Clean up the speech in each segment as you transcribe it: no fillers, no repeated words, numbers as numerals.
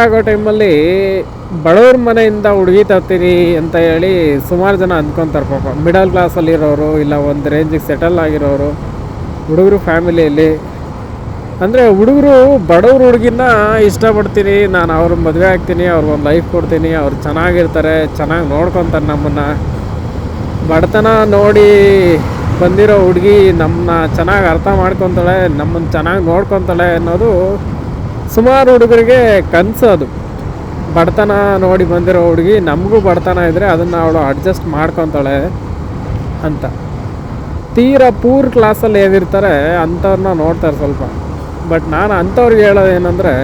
ಆಗೋ ಟೈಮಲ್ಲಿ ಬಡವ್ರ ಮನೆಯಿಂದ ಹುಡುಗಿ ತರ್ತೀನಿ ಅಂತ ಹೇಳಿ ಸುಮಾರು ಜನ ಅಂದ್ಕೊತಾರೆ. ಪಾಪ ಮಿಡಲ್ ಕ್ಲಾಸಲ್ಲಿರೋರು, ಇಲ್ಲ ಒಂದು ರೇಂಜಿಗೆ ಸೆಟಲ್ ಆಗಿರೋರು ಹುಡುಗರು ಫ್ಯಾಮಿಲಿಯಲ್ಲಿ. ಅಂದರೆ ಹುಡುಗರು ಬಡವ್ರ ಹುಡುಗಿನ ಇಷ್ಟಪಡ್ತೀನಿ, ನಾನು ಅವ್ರ ಮದುವೆ ಆಗ್ತೀನಿ, ಅವ್ರಿಗೊಂದು ಲೈಫ್ ಕೊಡ್ತೀನಿ, ಅವ್ರು ಚೆನ್ನಾಗಿರ್ತಾರೆ, ಚೆನ್ನಾಗಿ ನೋಡ್ಕೊತಾರೆ ನಮ್ಮನ್ನು. ಬಡತನ ನೋಡಿ ಬಂದಿರೋ ಹುಡುಗಿ ನಮ್ಮನ್ನ ಚೆನ್ನಾಗಿ ಅರ್ಥ ಮಾಡ್ಕೊತಾಳೆ, ನಮ್ಮನ್ನು ಚೆನ್ನಾಗಿ ನೋಡ್ಕೊತಾಳೆ ಅನ್ನೋದು ಸುಮಾರು ಹುಡುಗರಿಗೆ ಕನಸು. ಅದು ಬಡತನ ನೋಡಿ ಬಂದಿರೋ ಹುಡುಗಿ ನಮಗೂ ಬಡತನ ಇದ್ದರೆ ಅದನ್ನು ಅವಳು ಅಡ್ಜಸ್ಟ್ ಮಾಡ್ಕೊತಾಳೆ ಅಂತ. ತೀರಾ ಪೂರ್ ಕ್ಲಾಸಲ್ಲಿ ಏನಿರ್ತಾರೆ ಅಂಥವ್ರನ್ನ ನೋಡ್ತಾರೆ ಸ್ವಲ್ಪ. ಬಟ್ ನಾನು ಅಂಥವ್ರಿಗೆ ಹೇಳೋದೇನೆಂದರೆ,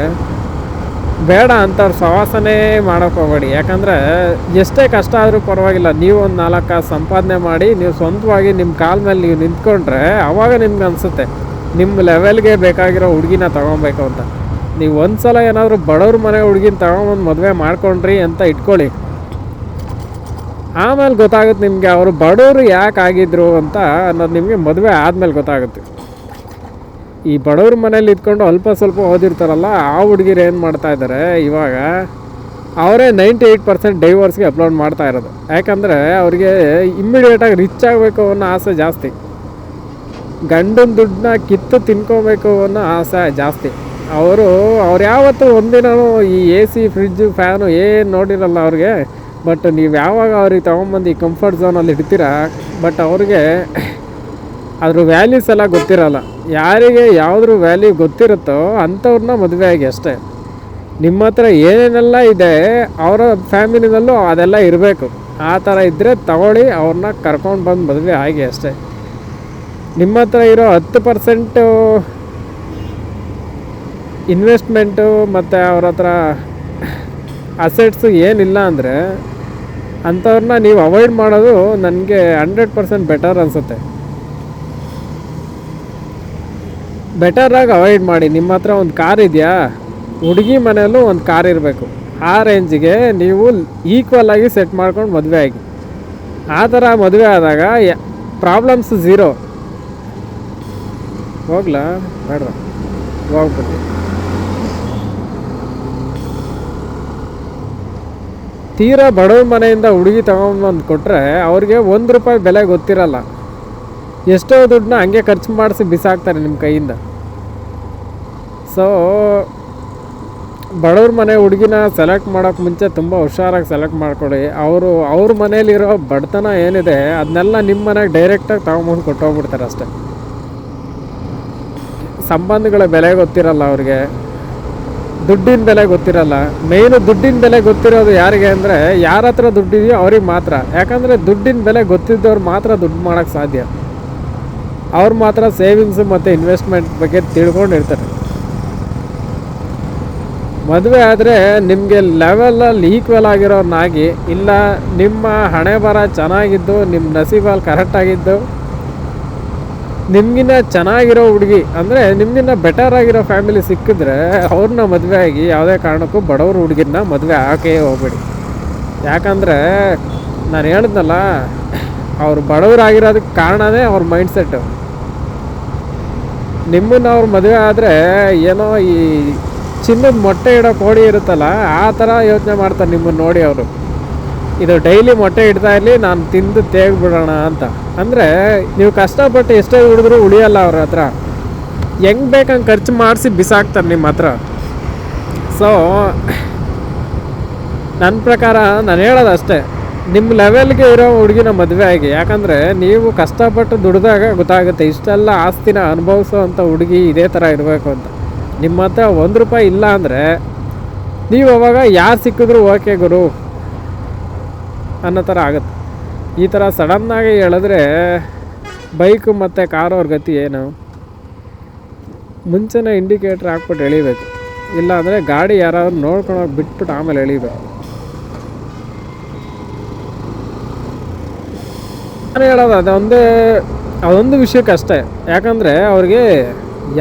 ಬೇಡ ಅಂಥವ್ರು ಸವಾಸನೇ ಮಾಡೋಕ್ಕೆ ಹೋಗಬೇಡಿ. ಯಾಕಂದರೆ ಎಷ್ಟೇ ಕಷ್ಟ ಆದರೂ ಪರವಾಗಿಲ್ಲ, ನೀವು ಒಂದು 4 ಕಾಸು ಸಂಪಾದನೆ ಮಾಡಿ ನೀವು ಸ್ವಂತವಾಗಿ ನಿಮ್ಮ ಕಾಲ ಮೇಲೆ ನೀವು ನಿಂತ್ಕೊಂಡ್ರೆ ಆವಾಗ ನಿಮ್ಗೆ ಅನಿಸುತ್ತೆ ನಿಮ್ಮ ಲೆವೆಲ್ಗೆ ಬೇಕಾಗಿರೋ ಹುಡುಗಿನ ತೊಗೊಬೇಕು ಅಂತ. ನೀವು ಒಂದು ಸಲ ಏನಾದರೂ ಬಡವ್ರ ಮನೆ ಹುಡುಗಿನ ತೊಗೊಂಬಂದು ಮದುವೆ ಮಾಡ್ಕೊಂಡ್ರಿ ಅಂತ ಇಟ್ಕೊಳ್ಳಿ, ಆಮೇಲೆ ಗೊತ್ತಾಗುತ್ತೆ ನಿಮಗೆ ಅವರು ಬಡವರು ಯಾಕೆ ಆಗಿದ್ರು ಅಂತ ಅನ್ನೋದು ನಿಮಗೆ ಮದುವೆ ಆದಮೇಲೆ ಗೊತ್ತಾಗುತ್ತೆ. ಈ ಬಡವ್ರ ಮನೇಲಿ ಇದ್ಕೊಂಡು ಅಲ್ಪ ಸ್ವಲ್ಪ ಓದಿರ್ತಾರಲ್ಲ, ಆ ಹುಡುಗಿರು ಏನು ಮಾಡ್ತಾ ಇದ್ದಾರೆ ಇವಾಗ, ಅವರೇ 98% ಡೈವರ್ಸ್ಗೆ ಅಪ್ಲೋಡ್ ಮಾಡ್ತಾ ಇರೋದು. ಯಾಕಂದರೆ ಅವ್ರಿಗೆ ಇಮ್ಮಿಡಿಯೇಟಾಗಿ ರಿಚ್ ಆಗಬೇಕು ಅನ್ನೋ ಆಸೆ ಜಾಸ್ತಿ, ಗಂಡನ ದುಡ್ಡನ್ನ ಕಿತ್ತು ತಿನ್ಕೋಬೇಕು ಅನ್ನೋ ಆಸೆ ಜಾಸ್ತಿ. ಅವ್ರು ಯಾವತ್ತೂ ಒಂದಿನೂ ಈ AC ಫ್ರಿಡ್ಜು ಫ್ಯಾನು ಏನು ನೋಡಿರಲ್ಲ ಅವ್ರಿಗೆ. ಬಟ್ ನೀವು ಯಾವಾಗ ಅವ್ರಿಗೆ ತೊಗೊಂಬಂದು ಈ ಕಂಫರ್ಟ್ ಝೋನಲ್ಲಿ ಇಡ್ತೀರ, ಬಟ್ ಅವ್ರಿಗೆ ಅದ್ರ ವ್ಯಾಲ್ಯೂಸ್ ಎಲ್ಲ ಗೊತ್ತಿರಲ್ಲ. ಯಾರಿಗೆ ಯಾವುದ್ರ ವ್ಯಾಲ್ಯೂ ಗೊತ್ತಿರುತ್ತೋ ಅಂಥವ್ರನ್ನ ಮದುವೆ ಆಗಿ ಅಷ್ಟೇ. ನಿಮ್ಮ ಹತ್ರ ಏನೇನೆಲ್ಲ ಇದೆ ಅವರ ಫ್ಯಾಮಿಲಿನಲ್ಲೂ ಅದೆಲ್ಲ ಇರಬೇಕು. ಆ ಥರ ಇದ್ದರೆ ತಗೊಳ್ಳಿ, ಅವ್ರನ್ನ ಕರ್ಕೊಂಡು ಬಂದು ಮದುವೆ ಆಗಿ ಅಷ್ಟೇ. ನಿಮ್ಮ ಹತ್ರ ಇರೋ 10% ಇನ್ವೆಸ್ಟ್ಮೆಂಟು ಮತ್ತು ಅವ್ರ ಹತ್ರ ಅಸೆಟ್ಸು ಏನಿಲ್ಲ ಅಂದರೆ ಅಂಥವ್ರನ್ನ ನೀವು ಅವಾಯ್ಡ್ ಮಾಡೋದು ನನಗೆ 100% ಬೆಟರ್ ಅನಿಸುತ್ತೆ. ಬೆಟರಾಗಿ ಅವಾಯ್ಡ್ ಮಾಡಿ. ನಿಮ್ಮ ಹತ್ರ ಒಂದು ಕಾರ್ ಇದೆಯಾ, ಹುಡುಗಿ ಮನೆಯಲ್ಲೂ ಒಂದು ಕಾರ್ ಇರಬೇಕು. ಆ ರೇಂಜಿಗೆ ನೀವು ಈಕ್ವಲ್ ಆಗಿ ಸೆಟ್ ಮಾಡ್ಕೊಂಡು ಮದುವೆ ಆಗಿ. ಆ ಥರ ಮದುವೆ ಆದಾಗ ಪ್ರಾಬ್ಲಮ್ಸ್ ಝೀರೋ. ಹೋಗ್ಲಾ ಬೇಡ, ಹೋಗ್ಬಿಟ್ಟು ತೀರಾ ಬಡವ್ರ ಮನೆಯಿಂದ ಹುಡುಗಿ ತೊಗೊಂಬಂದು ಕೊಟ್ಟರೆ ಅವ್ರಿಗೆ ₹1 ಬೆಲೆ ಗೊತ್ತಿರಲ್ಲ. ಎಷ್ಟೋ ದುಡ್ಡನ್ನ ಹಂಗೆ ಖರ್ಚು ಮಾಡಿಸಿ ಬಿಸಾಕ್ತಾರೆ ನಿಮ್ಮ ಕೈಯಿಂದ. ಸೊ ಬಡವ್ರ ಮನೆ ಹುಡುಗಿನ ಸೆಲೆಕ್ಟ್ ಮಾಡೋಕ್ಕೆ ಮುಂಚೆ ತುಂಬ ಹುಷಾರಾಗಿ ಸೆಲೆಕ್ಟ್ ಮಾಡ್ಕೊಳ್ಳಿ. ಅವ್ರ ಮನೇಲಿರೋ ಬಡತನ ಏನಿದೆ ಅದನ್ನೆಲ್ಲ ನಿಮ್ಮ ಮನೆಗೆ ಡೈರೆಕ್ಟಾಗಿ ತೊಗೊಂಬಂದು ಕೊಟ್ಟೋಗ್ಬಿಡ್ತಾರೆ ಅಷ್ಟೆ. ಸಂಬಂಧಗಳ ಬೆಲೆ ಗೊತ್ತಿರಲ್ಲ ಅವ್ರಿಗೆ, ದುಡ್ಡಿನ ಬೆಲೆ ಗೊತ್ತಿರಲ್ಲ. ಮೇಯ್ನು ದುಡ್ಡಿನ ಬೆಲೆ ಗೊತ್ತಿರೋದು ಯಾರಿಗೆ ಅಂದರೆ, ಯಾರ ಹತ್ರ ದುಡ್ಡಿದೆಯೋ ಅವ್ರಿಗೆ ಮಾತ್ರ. ಯಾಕಂದರೆ ದುಡ್ಡಿನ ಬೆಲೆ ಗೊತ್ತಿದ್ದವ್ರು ಮಾತ್ರ ದುಡ್ಡು ಮಾಡೋಕ್ಕೆ ಸಾಧ್ಯ. ಅವ್ರು ಮಾತ್ರ ಸೇವಿಂಗ್ಸು ಮತ್ತು ಇನ್ವೆಸ್ಟ್ಮೆಂಟ್ ಬಗ್ಗೆ ತಿಳ್ಕೊಂಡಿರ್ತಾರೆ. ಮದುವೆ ಆದರೆ ನಿಮಗೆ ಲೆವೆಲಲ್ಲಿ ಈಕ್ವಲ್ ಆಗಿರೋನಾಗಿ, ಇಲ್ಲ ನಿಮ್ಮ ಹಣೆ ಬರ ಚೆನ್ನಾಗಿದ್ದು, ನಿಮ್ಮ ನಸೀಬಲ್ಲಿ ಕರೆಕ್ಟಾಗಿದ್ದು, ನಿಮಗಿನ್ನ ಚೆನ್ನಾಗಿರೋ ಹುಡುಗಿ ಅಂದರೆ ನಿಮಗಿನ್ನ ಬೆಟರ್ ಆಗಿರೋ ಫ್ಯಾಮಿಲಿ ಸಿಕ್ಕಿದ್ರೆ ಅವ್ರನ್ನ ಮದುವೆ ಆಗಿ. ಯಾವುದೇ ಕಾರಣಕ್ಕೂ ಬಡವ್ರ ಹುಡುಗಿನ ಮದುವೆ ಹಾಕೇ ಹೋಗ್ಬೇಡಿ. ಯಾಕಂದರೆ ನಾನು ಹೇಳಿದ್ನಲ್ಲ, ಅವ್ರು ಬಡವರಾಗಿರೋದಕ್ಕೆ ಕಾರಣವೇ ಅವ್ರ ಮೈಂಡ್ಸೆಟ್ಟು. ನಿಮ್ಮನ್ನು ಅವ್ರ ಮದುವೆ ಆದರೆ ಏನೋ ಈ ಚಿನ್ನದ ಮೊಟ್ಟೆ ಇಡೋ ಕೋಳಿ ಇರುತ್ತಲ್ಲ, ಆ ಥರ ಯೋಚನೆ ಮಾಡ್ತಾರೆ ನಿಮ್ಮನ್ನು ನೋಡಿ ಅವರು. ಇದು ಡೈಲಿ ಮೊಟ್ಟೆ ಇಡ್ತಾ ಇರಲಿ, ನಾನು ತಿಂದು ತೇಗ್ಬಿಡೋಣ ಅಂತ. ಅಂದರೆ ನೀವು ಕಷ್ಟಪಟ್ಟು ಎಷ್ಟೇ ಹುಡುಗರು ಉಳಿಯಲ್ಲ ಅವ್ರ ಹತ್ರ. ಹೆಂಗೆ ಬೇಕಂಗೆ ಖರ್ಚು ಮಾಡಿಸಿ ಬಿಸಾಕ್ತಾರೆ ನಿಮ್ಮ ಹತ್ರ. ಸೊ ನನ್ನ ಪ್ರಕಾರ ನಾನು ಹೇಳೋದು ಅಷ್ಟೇ, ನಿಮ್ಮ ಲೆವೆಲ್ಗೆ ಇರೋ ಹುಡುಗಿನ ಮದುವೆ ಆಗಿ. ಯಾಕಂದರೆ ನೀವು ಕಷ್ಟಪಟ್ಟು ದುಡಿದಾಗ ಗೊತ್ತಾಗುತ್ತೆ ಇಷ್ಟೆಲ್ಲ ಆಸ್ತಿನ ಅನುಭವಿಸೋ ಅಂಥ ಹುಡುಗಿ ಇದೇ ಥರ ಇರಬೇಕು ಅಂತ. ನಿಮ್ಮ ಹತ್ರ ₹1 ಇಲ್ಲ ಅಂದರೆ ನೀವು ಅವಾಗ ಯಾರು ಸಿಕ್ಕಿದ್ರು ಓಕೆ ಗುರು ಅನ್ನೋ ಥರ ಆಗುತ್ತೆ. ಈ ಥರ ಸಡನ್ನಾಗಿ ಹೇಳಿದ್ರೆ ಬೈಕು ಮತ್ತು ಕಾರು ಅವ್ರ ಗತಿ ಏನು? ಮುಂಚೆನೇ ಇಂಡಿಕೇಟ್ರ್ ಹಾಕ್ಬಿಟ್ಟು ಎಳಿಬೇಕು. ಇಲ್ಲ ಅಂದರೆ ಗಾಡಿ ಯಾರಾದ್ರು ನೋಡ್ಕೊಂಡೋಗಿ ಬಿಟ್ಬಿಟ್ಟು ಆಮೇಲೆ ಎಳಿಬೇಕು. ನಾನು ಹೇಳೋದು ಅದೊಂದು ವಿಷಯಕ್ಕಷ್ಟೇ. ಯಾಕಂದರೆ ಅವ್ರಿಗೆ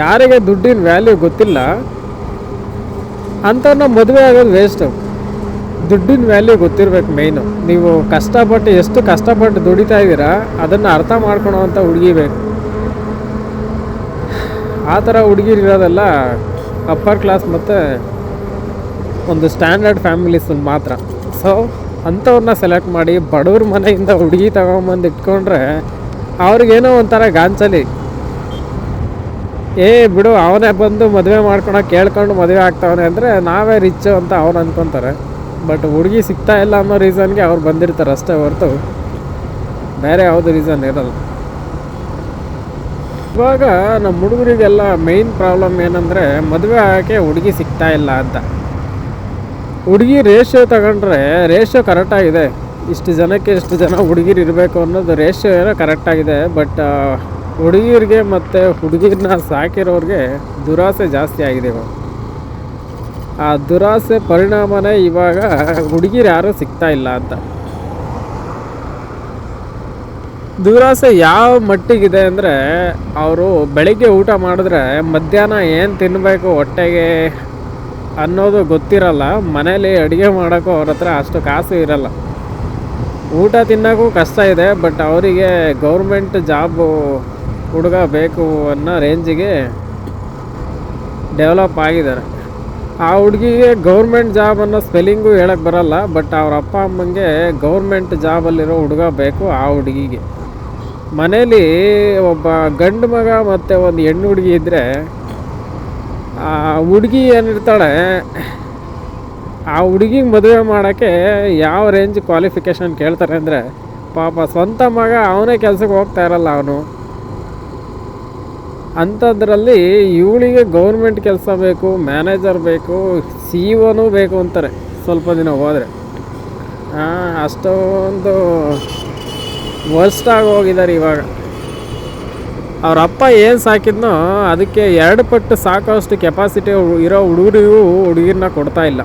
ಯಾರಿಗೆ ದುಡ್ಡಿನ ವ್ಯಾಲ್ಯೂ ಗೊತ್ತಿಲ್ಲ ಅಂಥವ್ರನ್ನ ಮದುವೆ ಆಗೋದು ವೇಸ್ಟು. ದುಡ್ಡಿನ ವ್ಯಾಲ್ಯೂ ಗೊತ್ತಿರ್ಬೇಕು ಮೇಯ್ನು. ನೀವು ಕಷ್ಟಪಟ್ಟು ಎಷ್ಟು ಕಷ್ಟಪಟ್ಟು ದುಡಿತಾ ಇದ್ದೀರಾ ಅದನ್ನು ಅರ್ಥ ಮಾಡ್ಕೊಳೋ ಅಂಥ ಹುಡುಗಿ ಬೇಕು. ಆ ಥರ ಹುಡುಗಿರಿರೋದೆಲ್ಲ ಅಪ್ಪರ್ ಕ್ಲಾಸ್ ಮತ್ತು ಒಂದು ಸ್ಟ್ಯಾಂಡರ್ಡ್ ಫ್ಯಾಮಿಲೀಸ್ ಮಾತ್ರ. ಸೊ ಅಂಥವ್ರನ್ನ ಸೆಲೆಕ್ಟ್ ಮಾಡಿ ಬಡವ್ರ ಮನೆಯಿಂದ ಹುಡುಗಿ ತಗೊಂಬಂದು ಇಟ್ಕೊಂಡ್ರೆ ಅವ್ರಿಗೇನೋ ಒಂಥರ ಗಾಂಚಲಿ, ಬಿಡು ಅವನೇ ಬಂದು ಮದುವೆ ಮಾಡ್ಕೊಳಕ್ಕೆ ಕೇಳ್ಕೊಂಡು ಮದುವೆ ಆಗ್ತಾವನೆ ಅಂದರೆ ನಾವೇ ರಿಚ್ಚು ಅಂತ ಅವ್ರು ಅಂದ್ಕೊತಾರೆ. ಬಟ್ ಹುಡುಗಿ ಸಿಗ್ತಾ ಇಲ್ಲ ಅನ್ನೋ ರೀಸನ್ಗೆ ಅವ್ರು ಬಂದಿರ್ತಾರೆ ಅಷ್ಟೇ ಹೊರತು ಬೇರೆ ಯಾವುದು ರೀಸನ್ ಇರಲ್ಲ. ಇವಾಗ ನಮ್ಮ ಹುಡುಗರಿಗೆಲ್ಲ ಮೇಯ್ನ್ ಪ್ರಾಬ್ಲಮ್ ಏನಂದರೆ ಮದುವೆ ಆಗೋಕ್ಕೆ ಹುಡುಗಿ ಸಿಗ್ತಾ ಇಲ್ಲ ಅಂತ. ಹುಡುಗಿ ರೇಷಿಯೋ ತಗೊಂಡ್ರೆ ರೇಷಿಯೋ ಕರೆಕ್ಟಾಗಿದೆ, ಇಷ್ಟು ಜನಕ್ಕೆ ಇಷ್ಟು ಜನ ಹುಡುಗಿರು ಇರಬೇಕು ಅನ್ನೋದು ರೇಷಿಯೋ ಏನೋ ಕರೆಕ್ಟಾಗಿದೆ. ಬಟ್ ಹುಡುಗಿರಿಗೆ ಮತ್ತು ಹುಡುಗಿರನ್ನ ಸಾಕಿರೋರಿಗೆ ದುರಾಸೆ ಜಾಸ್ತಿ ಆಗಿದೆ ಇವಾಗ. ಆ ದುರಾಸೆ ಪರಿಣಾಮನೇ ಇವಾಗ ಹುಡುಗಿರು ಯಾರೂ ಸಿಗ್ತಾ ಇಲ್ಲ ಅಂತ. ದುರಾಸೆ ಯಾವ ಮಟ್ಟಿಗಿದೆ ಅಂದರೆ ಅವರು ಬೆಳಿಗ್ಗೆ ಊಟ ಮಾಡಿದ್ರೆ ಮಧ್ಯಾಹ್ನ ಏನು ತಿನ್ನಬೇಕು ಹೊಟ್ಟೆಗೆ ಅನ್ನೋದು ಗೊತ್ತಿರಲ್ಲ. ಮನೇಲಿ ಅಡುಗೆ ಮಾಡೋಕ್ಕೂ ಅವ್ರ ಹತ್ರ ಅಷ್ಟು ಕಾಸು ಇರಲ್ಲ. ಊಟ ತಿನ್ನೋಕ್ಕೂ ಕಷ್ಟ ಇದೆ. ಬಟ್ ಅವರಿಗೆ ಗೌರ್ಮೆಂಟ್ ಜಾಬು ಹುಡುಗ ಬೇಕು ಅನ್ನೋ ರೇಂಜಿಗೆ ಡೆವಲಪ್ ಆಗಿದ್ದಾರೆ. ಆ ಹುಡುಗಿಗೆ ಗೌರ್ಮೆಂಟ್ ಜಾಬ್ ಅನ್ನೋ ಸ್ಪೆಲ್ಲಿಂಗು ಹೇಳಕ್ಕೆ ಬರಲ್ಲ. ಬಟ್ ಅವ್ರ ಅಪ್ಪ ಅಮ್ಮಂಗೆ ಗೌರ್ಮೆಂಟ್ ಜಾಬಲ್ಲಿರೋ ಹುಡುಗ ಬೇಕು. ಆ ಹುಡುಗಿಗೆ ಮನೇಲಿ ಒಬ್ಬ ಗಂಡು ಮಗ ಮತ್ತು ಒಂದು ಹೆಣ್ಣು ಹುಡುಗಿ ಇದ್ದರೆ ಆ ಹುಡುಗಿ ಏನಿರ್ತಾಳೆ ಆ ಹುಡುಗಿಗೆ ಮದುವೆ ಮಾಡೋಕ್ಕೆ ಯಾವ ರೇಂಜ್ ಕ್ವಾಲಿಫಿಕೇಷನ್ ಕೇಳ್ತಾರೆ ಅಂದರೆ, ಪಾಪ ಸ್ವಂತ ಮಗ ಅವನೇ ಕೆಲಸಕ್ಕೆ ಹೋಗ್ತಾ ಇರಲ್ಲ ಅವನು. ಅಂಥದ್ರಲ್ಲಿ ಇವಳಿಗೆ ಗೌರ್ಮೆಂಟ್ ಕೆಲಸ ಬೇಕು, ಮ್ಯಾನೇಜರ್ ಬೇಕು, CEO ಬೇಕು ಅಂತಾರೆ ಸ್ವಲ್ಪ ದಿನ ಹೋದರೆ. ಅಷ್ಟೊಂದು ವರ್ಸ್ಟಾಗಿ ಹೋಗಿದ್ದಾರೆ ಇವಾಗ. ಅವ್ರ ಅಪ್ಪ ಏನು ಸಾಕಿದ್ನೋ ಅದಕ್ಕೆ 2 ಪಟ್ಟು ಸಾಕೋಷ್ಟು ಕೆಪಾಸಿಟಿ ಇರೋ ಹುಡುಗರಿಗೂ ಹುಡುಗಿರನ್ನ ಕೊಡ್ತಾ ಇಲ್ಲ.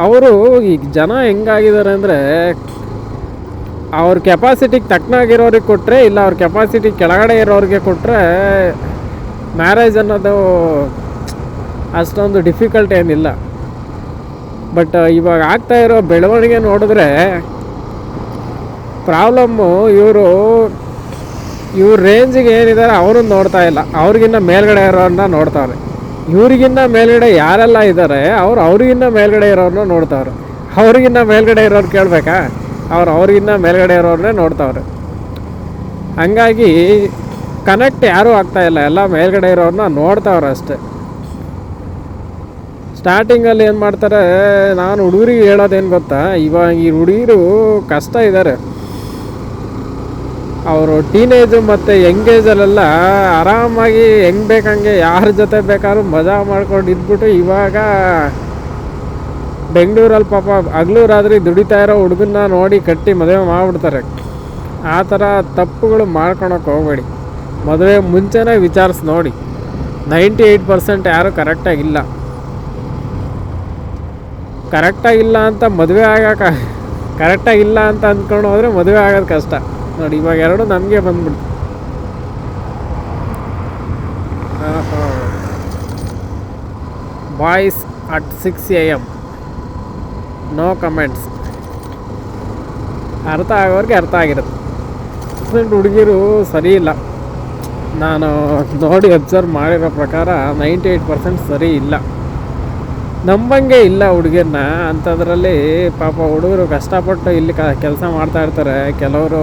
ಅವರು ಈಗ ಜನ ಹೆಂಗಾಗಿದ್ದಾರೆ ಅಂದರೆ ಅವ್ರ ಕೆಪಾಸಿಟಿಗೆ ತಕ್ಕನಾಗಿರೋರಿಗೆ ಕೊಟ್ಟರೆ, ಇಲ್ಲ ಅವ್ರ ಕೆಪಾಸಿಟಿ ಕೆಳಗಡೆ ಇರೋರಿಗೆ ಕೊಟ್ಟರೆ ಮ್ಯಾರೇಜ್ ಅನ್ನೋದು ಅಷ್ಟೊಂದು ಡಿಫಿಕಲ್ಟ್ ಏನಿಲ್ಲ. ಬಟ್ ಇವಾಗ ಆಗ್ತಾಯಿರೋ ಬೆಳವಣಿಗೆ ನೋಡಿದ್ರೆ ಪ್ರಾಬ್ಲಮ್ಮು ಇವ್ರ ರೇಂಜಿಗೆ ಏನಿದ್ದಾರೆ ಅವರು ನೋಡ್ತಾ ಇಲ್ಲ, ಅವ್ರಿಗಿನ್ನ ಮೇಲ್ಗಡೆ ಇರೋರನ್ನ ನೋಡ್ತಾವ್ರೆ. ಇವ್ರಿಗಿನ್ನ ಮೇಲ್ಗಡೆ ಯಾರೆಲ್ಲ ಇದ್ದಾರೆ ಅವ್ರಿಗಿನ್ನ ಮೇಲ್ಗಡೆ ಇರೋರನ್ನ ನೋಡ್ತಾವ್ರೆ. ಅವ್ರಿಗಿನ್ನ ಮೇಲ್ಗಡೆ ಇರೋರು ಕೇಳಬೇಕಾ? ಅವ್ರಿಗಿನ್ನ ಮೇಲ್ಗಡೆ ಇರೋರನ್ನೇ ನೋಡ್ತಾವ್ರೆ. ಹಂಗಾಗಿ ಕನೆಕ್ಟ್ ಯಾರೂ ಆಗ್ತಾಯಿಲ್ಲ, ಎಲ್ಲ ಮೇಲ್ಗಡೆ ಇರೋರನ್ನ ನೋಡ್ತಾವ್ರೆ ಅಷ್ಟೆ. ಸ್ಟಾರ್ಟಿಂಗಲ್ಲಿ ಏನು ಮಾಡ್ತಾರೆ, ನಾನು ಹುಡುಗರಿಗೆ ಹೇಳೋದೇನು ಗೊತ್ತಾ, ಇವಾಗ ಈ ಹುಡುಗಿರು ಕಷ್ಟ ಇದ್ದಾರೆ. ಅವರು ಟೀನೇಜು ಮತ್ತು ಯಂಗೇಜಲ್ಲೆಲ್ಲ ಆರಾಮಾಗಿ ಹೆಂಗೆ ಬೇಕಂಗೆ ಯಾರ ಜೊತೆ ಬೇಕಾದ್ರೂ ಮಜಾ ಮಾಡ್ಕೊಂಡು ಇದ್ಬಿಟ್ಟು ಇವಾಗ ಬೆಂಗಳೂರಲ್ಲಿ ಪಾಪ ಹಗಲು ರಾತ್ರಿ ದುಡಿತಾ ಇರೋ ಹುಡುಗನ್ನ ನೋಡಿ ಕಟ್ಟಿ ಮದುವೆ ಮಾಡಿಬಿಡ್ತಾರೆ. ಆ ಥರ ತಪ್ಪುಗಳು ಮಾಡ್ಕೊಳಕ್ಕೆ ಹೋಗಬೇಡಿ. ಮದುವೆ ಮುಂಚೆನೇ ವಿಚಾರಿಸಿ ನೋಡಿ. 98% ಯಾರೂ ಕರೆಕ್ಟಾಗಿಲ್ಲ ಅಂತ ಮದುವೆ ಆಗೋಕೆ ಕರೆಕ್ಟಾಗಿಲ್ಲ ಅಂತ ಅಂದ್ಕೊಂಡು ಹೋದರೆ ಮದುವೆ ಆಗೋದು ಕಷ್ಟ ನೋಡಿ. ಇವಾಗ ಎರಡು ನಮಗೆ ಬಂದ್ಬಿಡ್ತು. Boys at 6 AM, no comments. ಅರ್ಥ ಆಗೋರಿಗೆ ಅರ್ಥ ಆಗಿರುತ್ತೆ. ಹುಡುಗಿರು ಸರಿ ಇಲ್ಲ, ನಾನು ನೋಡಿ ಅಬ್ಸರ್ವ್ ಮಾಡಿರೋ ಪ್ರಕಾರ 98% ಸರಿ ಇಲ್ಲ. ನಂಬಂಗೆ ಇಲ್ಲ ಹುಡುಗಿರನ್ನ. ಅಂಥದ್ರಲ್ಲಿ ಪಾಪ ಹುಡುಗರು ಕಷ್ಟಪಟ್ಟು ಇಲ್ಲಿ ಕೆಲಸ ಮಾಡ್ತಾ ಇರ್ತಾರೆ. ಕೆಲವರು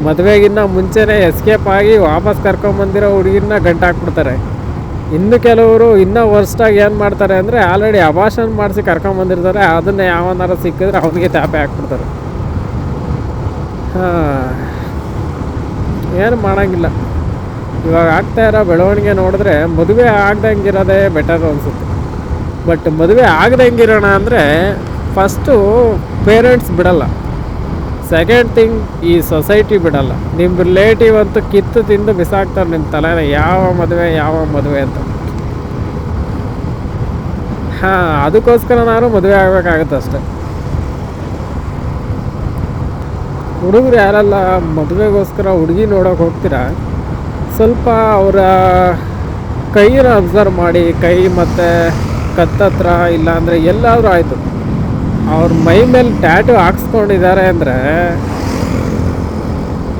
ಮದುವೆಗಿನ್ನ ಮುಂಚೆನೇ ಎಸ್ಕೇಪ್ ಆಗಿ ವಾಪಸ್ ಕರ್ಕೊಂಬಂದಿರೋ ಹುಡುಗಿರನ್ನ ಗಂಟಾಕ್ಬಿಡ್ತಾರೆ. ಇನ್ನು ಕೆಲವರು ಇನ್ನೂ ವರ್ಸ್ಟಾಗಿ ಏನು ಮಾಡ್ತಾರೆ ಅಂದರೆ ಆಲ್ರೆಡಿ ಅಬಾರ್ಷನ್ ಮಾಡಿಸಿ ಕರ್ಕೊಂಬಂದಿರ್ತಾರೆ. ಅದನ್ನೇ ಯಾವನಾರು ಸಿಕ್ಕಿದ್ರೆ ಅವನಿಗೆ ತ್ಯಾಪೆ ಹಾಕ್ಬಿಡ್ತಾರೆ. ಏನು ಮಾಡೋಂಗಿಲ್ಲ. ಇವಾಗ ಆಗ್ತಾ ಇರೋ ಬೆಳವಣಿಗೆ ನೋಡಿದ್ರೆ ಮದುವೆ ಆಗ್ದಂಗಿರೋದೇ ಬೆಟರ್ ಅನಿಸುತ್ತೆ. ಬಟ್ ಮದುವೆ ಆಗದಂಗಿರೋಣ ಅಂದರೆ ಫಸ್ಟು ಪೇರೆಂಟ್ಸ್ ಬಿಡಲ್ಲ, ಸೆಕೆಂಡ್ ಥಿಂಗ್ ಈ ಸೊಸೈಟಿ ಬಿಡಲ್ಲ. ನಿಮ್ಮ ರಿಲೇಟಿವ್ ಅಂತೂ ಕಿತ್ತು ತಿಂದು ಬಿಸಾಕ್ತಾರೆ ನಿಮ್ಮ ತಲೆನ, ಯಾವ ಮದುವೆ ಅಂತ. ಅದಕ್ಕೋಸ್ಕರ ನಾನು ಮದುವೆ ಆಗಬೇಕಾಗತ್ತೆ ಅಷ್ಟೆ. ಹುಡುಗರು ಯಾರೆಲ್ಲ ಮದುವೆಗೋಸ್ಕರ ಹುಡುಗಿ ನೋಡೋಕೆ ಹೋಗ್ತೀರಾ, ಸ್ವಲ್ಪ ಅವರ ಕೈನ ಅಬ್ಸರ್ವ್ ಮಾಡಿ. ಕೈ ಮತ್ತು ಕತ್ತತ್ರ ಇಲ್ಲಾಂದರೆ ಎಲ್ಲಾದರೂ ಆಯಿತು, ಅವ್ರ ಮೈ ಮೇಲೆ ಟ್ಯಾಟು ಹಾಕ್ಸ್ಕೊಂಡಿದ್ದಾರೆ ಅಂದರೆ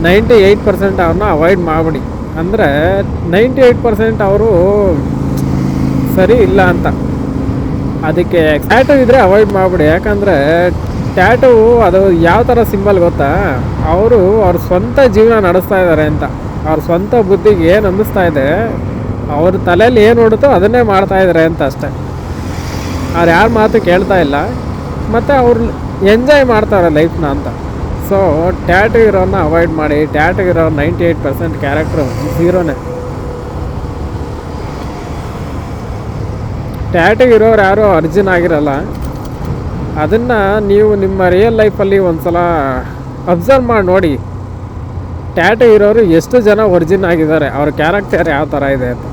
98% ಅವ್ರನ್ನ ಅವಾಯ್ಡ್ ಮಾಡಿಬಿಡಿ. ಅಂದರೆ 98% ಅವರು ಸರಿ ಇಲ್ಲ ಅಂತ. ಅದಕ್ಕೆ ಟ್ಯಾಟು ಇದ್ದರೆ ಅವಾಯ್ಡ್ ಮಾಡಿಬಿಡಿ. ಯಾಕಂದರೆ ಟ್ಯಾಟು ಅದು ಯಾವ ಥರ ಸಿಂಬಲ್ ಗೊತ್ತಾ, ಅವರು ಅವ್ರ ಸ್ವಂತ ಜೀವನ ನಡೆಸ್ತಾ ಇದ್ದಾರೆ ಅಂತ, ಅವ್ರ ಸ್ವಂತ ಬುದ್ಧಿಗೆ ಏನು ಅನ್ನಿಸ್ತಾ ಇದೆ, ಅವ್ರ ತಲೆಯಲ್ಲಿ ಏನು ಹೊಡುತ್ತೋ ಅದನ್ನೇ ಮಾಡ್ತಾಯಿದ್ದಾರೆ ಅಂತ ಅಷ್ಟೆ. ಅವ್ರು ಯಾರ ಮಾತು ಕೇಳ್ತಾ ಇಲ್ಲ, ಮತ್ತು ಅವ್ರು ಎಂಜಾಯ್ ಮಾಡ್ತಾರೆ ಲೈಫ್ನ ಅಂತ. ಸೊ ಟ್ಯಾಟು ಇರೋನ್ನ ಅವಾಯ್ಡ್ ಮಾಡಿ. ಟ್ಯಾಟು ಇರೋ 98% ಕ್ಯಾರೆಕ್ಟ್ರು ಝೀರೋನೇ. ಟ್ಯಾಟು ಇರೋರು ಯಾರೂ ಅರ್ಜುನ್ ಆಗಿರಲ್ಲ. ಅದನ್ನು ನೀವು ನಿಮ್ಮ ರಿಯಲ್ ಲೈಫಲ್ಲಿ ಒಂದು ಸಲ ಅಬ್ಸರ್ವ್ ಮಾಡಿ ನೋಡಿ, ಟ್ಯಾಟು ಇರೋರು ಎಷ್ಟು ಜನ ಒರ್ಜಿನ್ ಆಗಿದ್ದಾರೆ, ಅವ್ರ ಕ್ಯಾರೆಕ್ಟರ್ ಯಾವ ಥರ ಇದೆ ಅಂತ.